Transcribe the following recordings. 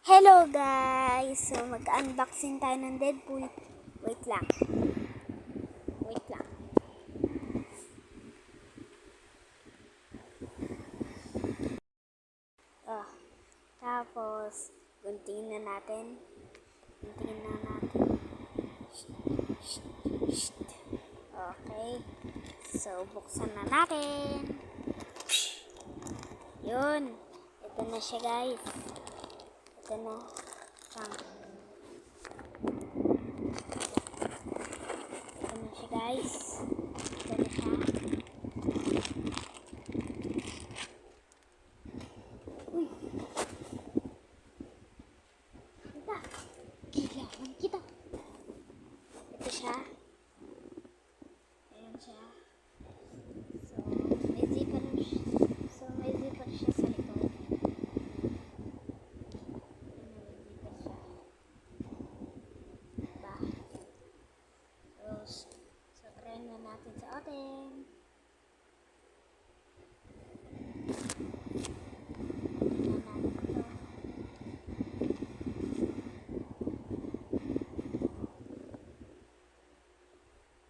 Hello guys! So mag-unboxing tayo ng Deadpool. Wait lang. Oh, tapos guntingin na natin. Okay. So buksan na natin. Yun. Ito na siya guys. Ito na. Ito na siya guys. Ito na siya. Uy. Kailangan kita. Ito siya. Ayan siya. So may zipper siya sa likod. So try na natin sa atin.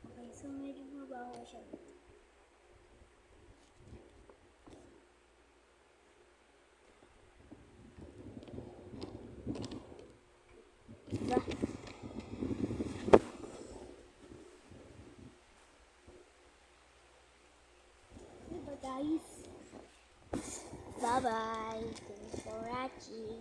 Okay, so medyo mabaho siya. Diba? Diba guys? Bye bye. Thanks for watching.